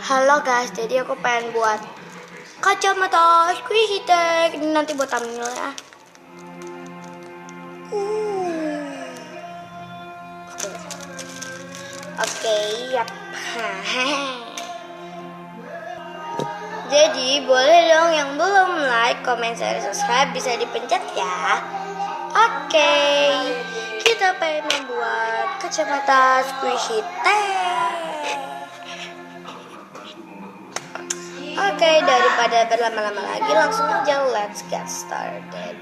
Halo guys, jadi aku pengen buat kacamata squishy tag. Ini nanti buat thumbnail ya. Oke, yap. Jadi boleh dong yang belum like, comment, share, subscribe bisa dipencet ya. Oke, kita pengen membuat kacamata squishy tag. Oke, daripada berlama-lama lagi, langsung aja let's get started.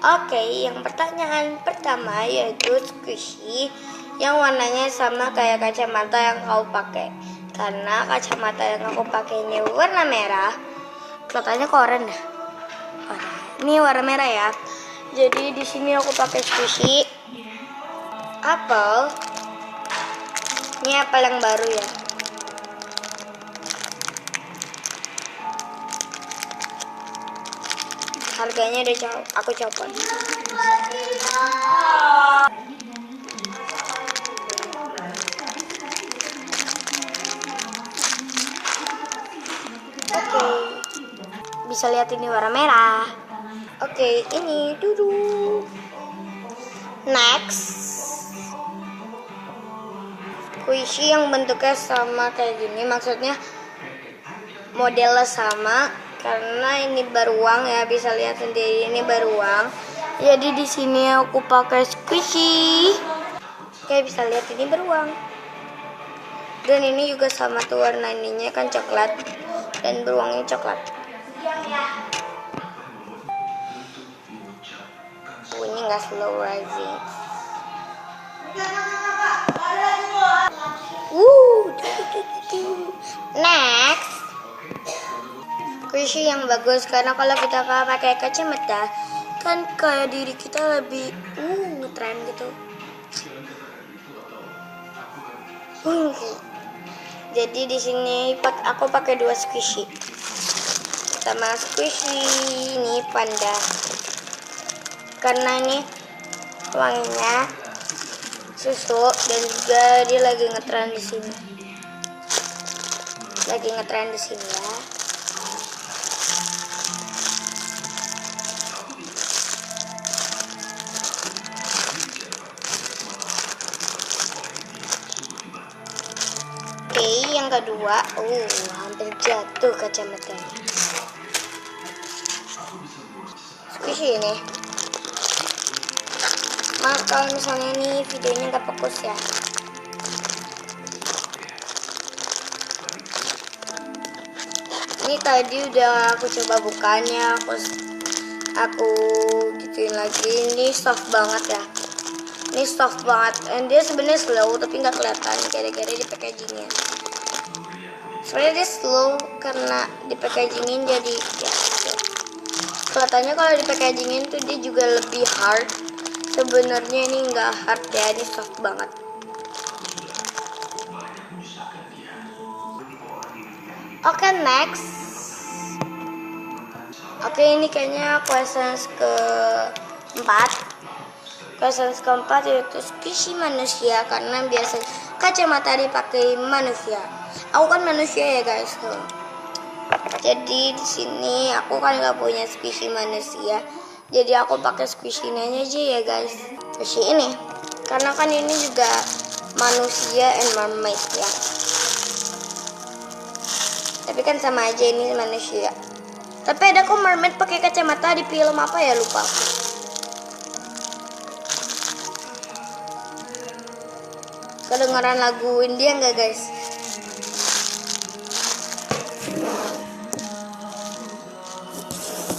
Oke, yang pertanyaan pertama yaitu squishy yang warnanya sama kayak kacamata yang kau pakai. Karena kacamata yang aku pakai ini warna merah, kelihatannya koren dah. Ini warna merah ya. Jadi di sini aku pakai squishy apel. Ini apel yang baru ya. Harganya udah aku copot. Oke, bisa lihat ini warna merah. Oke, ini dulu. Next, squishy yang bentuknya sama kayak gini, maksudnya modelnya sama. Karena ini beruang ya, bisa lihat sendiri ini beruang. Jadi di sini aku pakai squishy. Kayak bisa lihat ini beruang. Dan ini juga sama tuh warna ininya kan coklat dan beruangnya coklat. Bunyi nggak slow rising. Next, squishy yang bagus karena kalau kita pakai kacamata kan kayak diri kita lebih ngetren gitu. Jadi di sini aku pakai dua squishy. Sama squishy ini panda. Karena ini wanginya susu dan juga dia lagi ngetren di sini. Lagi ngetren di sini ya. Oke, yang kedua, hampir jatuh kacamatanya. Squishy ini. Maaf kalau misalnya ini videonya nggak fokus ya. Ini tadi udah aku coba bukanya, aku gituin lagi. Ini soft banget ya. Ini soft banget, and dia sebenarnya slow tapi nggak kelihatan gara-gara di packagingnya. Sebenarnya dia slow karena di packagingin jadi ya gitu. Kelihatannya kalau di packagingin tuh dia juga lebih hard. Sebenarnya ini nggak hard ya, ini soft banget. Oke, next. Oke, ini kayaknya questions keempat yaitu squishy manusia karena biasa kacamata dipakai manusia. Aku kan manusia ya guys. Jadi di sini aku kan nggak punya squishy manusia. Jadi aku pakai squishy ini aja ya guys. Squishy ini karena kan ini juga manusia and mermaid ya. Tapi kan sama aja ini manusia. Tapi ada kok mermaid pakai kacamata di film apa ya, lupa aku. Kedengaran lagu India nggak guys?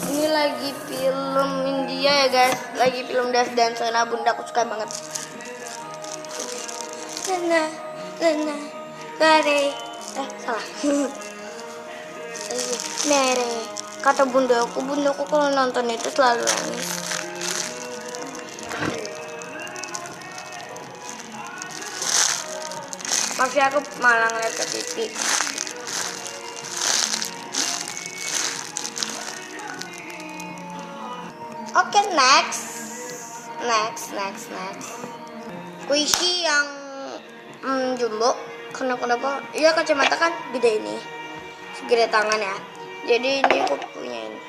Ini lagi film India ya guys, lagi film Das dan Sona Bunda, aku suka banget. Nana, kare, salah. Mere, kata bundaku kalau nonton itu selalu nangis. Maaf ya, aku malah ngeliat ke TV. Oke, next. Squishy yang jumbo. Karena kenapa? Iya, kacamata kan gede ini, segede tangan ya. Jadi ini aku punya ini.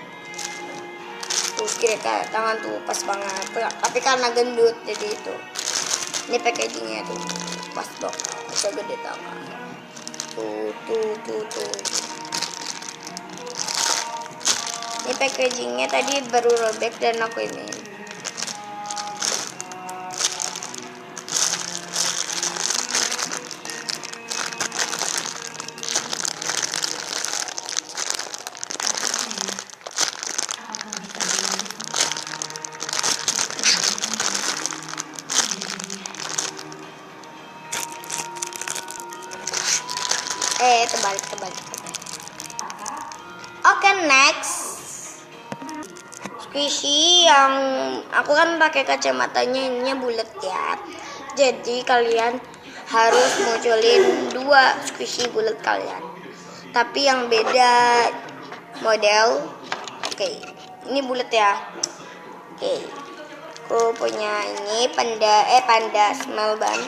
Tuh segede tangan tuh pas banget. Tapi karena gendut jadi itu. Ini packagingnya tuh pas banget, bisa gede tangan. Tuh. Ini packagingnya tadi baru robek dan aku ini. Terbalik. Oke, next. Squishy yang aku kan pakai kacamatanya ininya bulat ya. Jadi kalian harus munculin 2 squishy bulat kalian. Tapi yang beda model. Oke, ini bulat ya. Oke. Aku punya ini panda smell ban.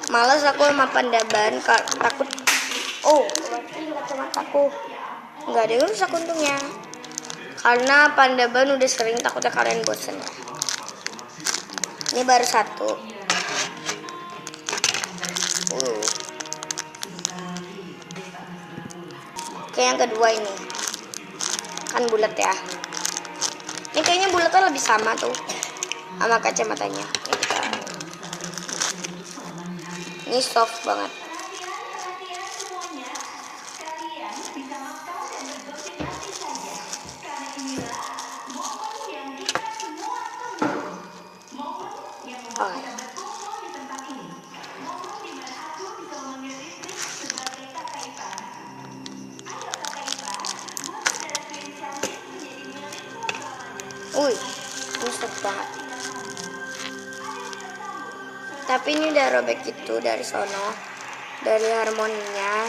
Males aku sama panda ban, takut. Oh, berarti kacamataku nggak ada yang rusak untungnya. Karena panda ban udah sering, takutnya kalian bosen ya. Ini baru 1. Oke, yang kedua ini kan bulat ya. Ini kayaknya bulatnya lebih sama tuh sama kacamatanya. Ini soft banget. Ini soft banget. Tapi ini udah robek gitu dari sono, dari harmoninya.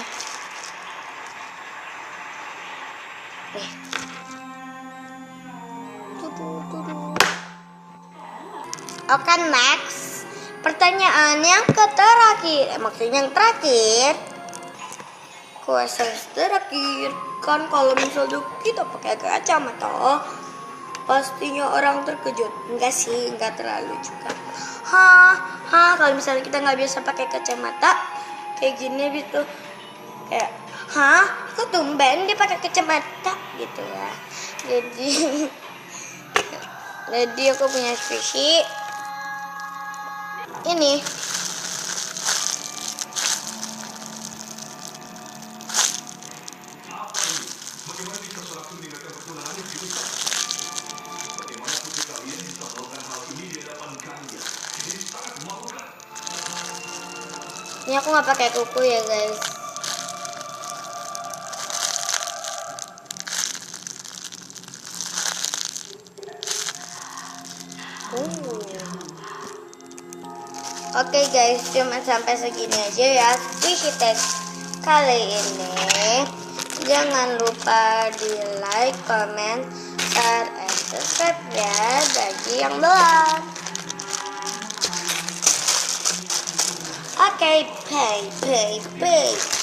Oke, next. Pertanyaan yang terakhir. Maksudnya yang terakhir. Kuasa terakhir. Kan kalau misalnya kita pakai kacamata, pastinya orang terkejut. Enggak sih, enggak terlalu juga. Kalau misalnya kita nggak biasa pakai kacamata kayak gini gitu, kayak kok tumben dia pakai kacamata gitu ya. Jadi aku punya squishy ini. Ini aku nggak pakai kuku ya guys. Oke guys, cuma sampai segini aja ya squishy test kali ini. Jangan lupa di like, comment, share, and subscribe ya bagi yang belum. Oke, bye.